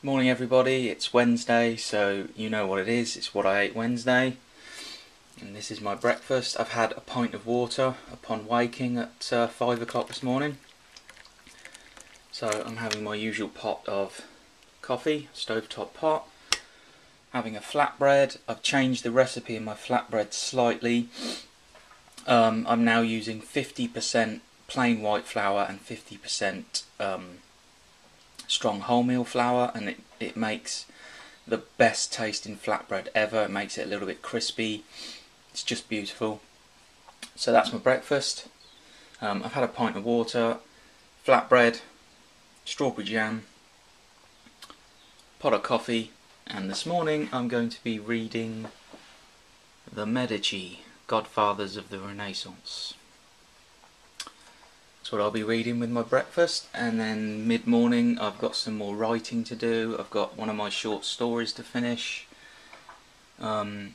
Morning everybody, it's Wednesday, so you know what it is, it's what I ate Wednesday. And this is my breakfast. I've had a pint of water upon waking at 5 o'clock this morning. So I'm having my usual pot of coffee, stovetop pot. Having a flatbread. I've changed the recipe in my flatbread slightly. I'm now using 50% plain white flour and 50% strong wholemeal flour, and it makes the best tasting flatbread ever. It makes it a little bit crispy. It's just beautiful. So that's my breakfast. I've had a pint of water, flatbread, strawberry jam, pot of coffee, and this morning I'm going to be reading the Medici, Godfathers of the Renaissance. That's what I'll be reading with my breakfast, and then mid-morning I've got some more writing to do. I've got one of my short stories to finish. One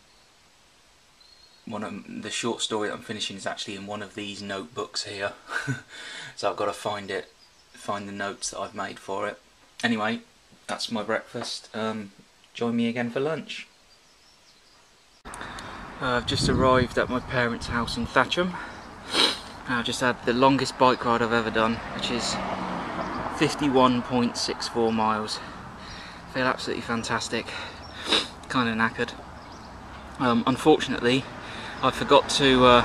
of the short story that I'm finishing is actually in one of these notebooks here. So I've got to find the notes that I've made for it. Anyway, that's my breakfast. Join me again for lunch. I've just arrived at my parents' house in Thatcham. I've just had the longest bike ride I've ever done, which is 51.64 miles. I feel absolutely fantastic. Kind of knackered. Unfortunately, I forgot to,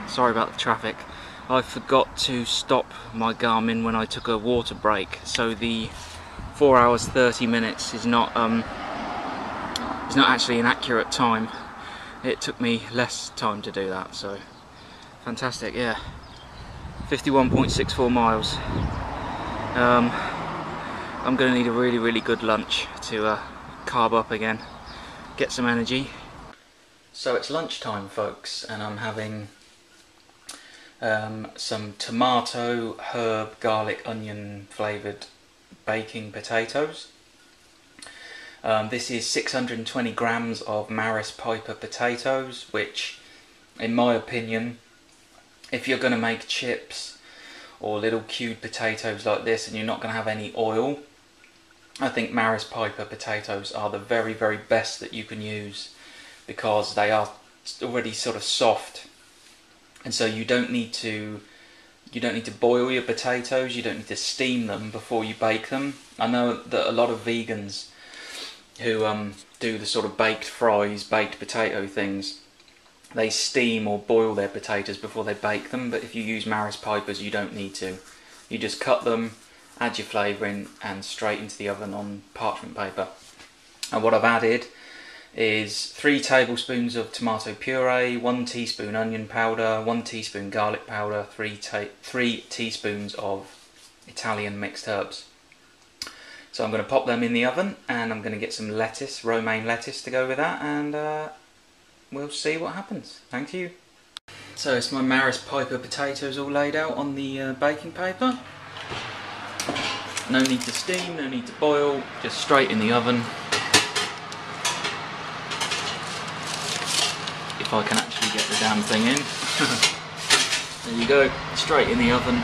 sorry about the traffic, I forgot to stop my Garmin when I took a water break, so the 4 hours 30 minutes is not actually an accurate time. It took me less time to do that, so fantastic, yeah. 51.64 miles. I'm going to need a really good lunch to carb up again, get some energy. So it's lunchtime, folks, and I'm having some tomato, herb, garlic, onion flavoured baking potatoes. This is 620 grams of Maris Piper potatoes, which, in my opinion, if you're going to make chips or little cubed potatoes like this and you're not going to have any oil, I think Maris Piper potatoes are the very best that you can use, because they are already sort of soft, and so you don't need to boil your potatoes, you don't need to steam them before you bake them. I know that a lot of vegans who do the sort of baked fries, baked potato things, they steam or boil their potatoes before they bake them, but if you use Maris Pipers you don't need to. You just cut them, add your flavouring, and straight into the oven on parchment paper. And what I've added is 3 tablespoons of tomato puree, 1 teaspoon onion powder, 1 teaspoon garlic powder, 3 teaspoons of Italian mixed herbs. So I'm going to pop them in the oven, and I'm going to get some lettuce, romaine lettuce, to go with that, and we'll see what happens. Thank you. So it's my Maris Piper potatoes all laid out on the baking paper. No need to steam, no need to boil, just straight in the oven. If I can actually get the damn thing in. There you go, straight in the oven.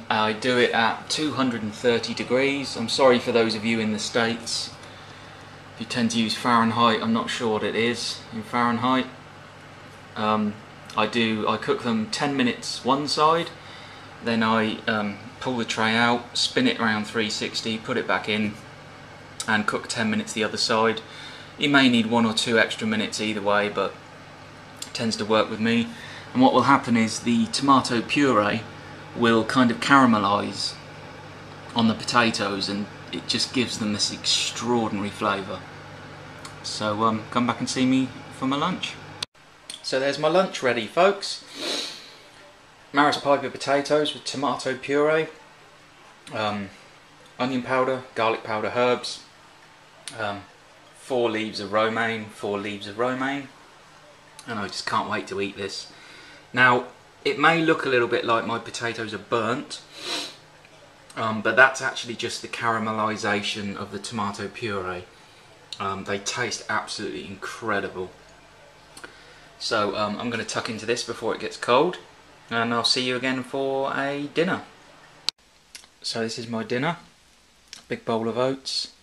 I do it at 230 degrees. I'm sorry for those of you in the States. If you tend to use Fahrenheit, I'm not sure what it is in Fahrenheit. I cook them 10 minutes one side, then I pull the tray out, spin it around 360, put it back in, and cook 10 minutes the other side. You may need 1 or 2 extra minutes either way, but it tends to work with me. And what will happen is the tomato puree will kind of caramelise on the potatoes, and it just gives them this extraordinary flavour. So come back and see me for my lunch. So there's my lunch ready, folks. Maris Piper potatoes with tomato puree, onion powder, garlic powder, herbs, 4 leaves of romaine, 4 leaves of romaine, and I just can't wait to eat this. Now, it may look a little bit like my potatoes are burnt, but that's actually just the caramelisation of the tomato puree. They taste absolutely incredible. So I'm going to tuck into this before it gets cold, and I'll see you again for a dinner. So this is my dinner. Big bowl of oats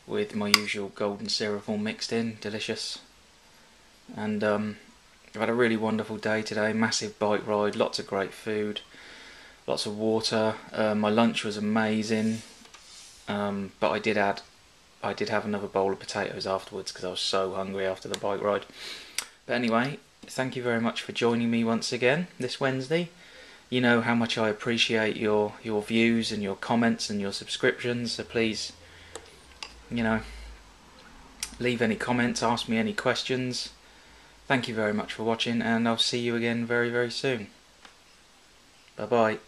with my usual golden syrup all mixed in, delicious. And I've had a really wonderful day today, massive bike ride, lots of great food, lots of water. My lunch was amazing, but I did have another bowl of potatoes afterwards because I was so hungry after the bike ride. But anyway, thank you very much for joining me once again this Wednesday. You know how much I appreciate your views and your comments and your subscriptions, so please, leave any comments, ask me any questions. Thank you very much for watching, and I'll see you again very, very soon. Bye bye.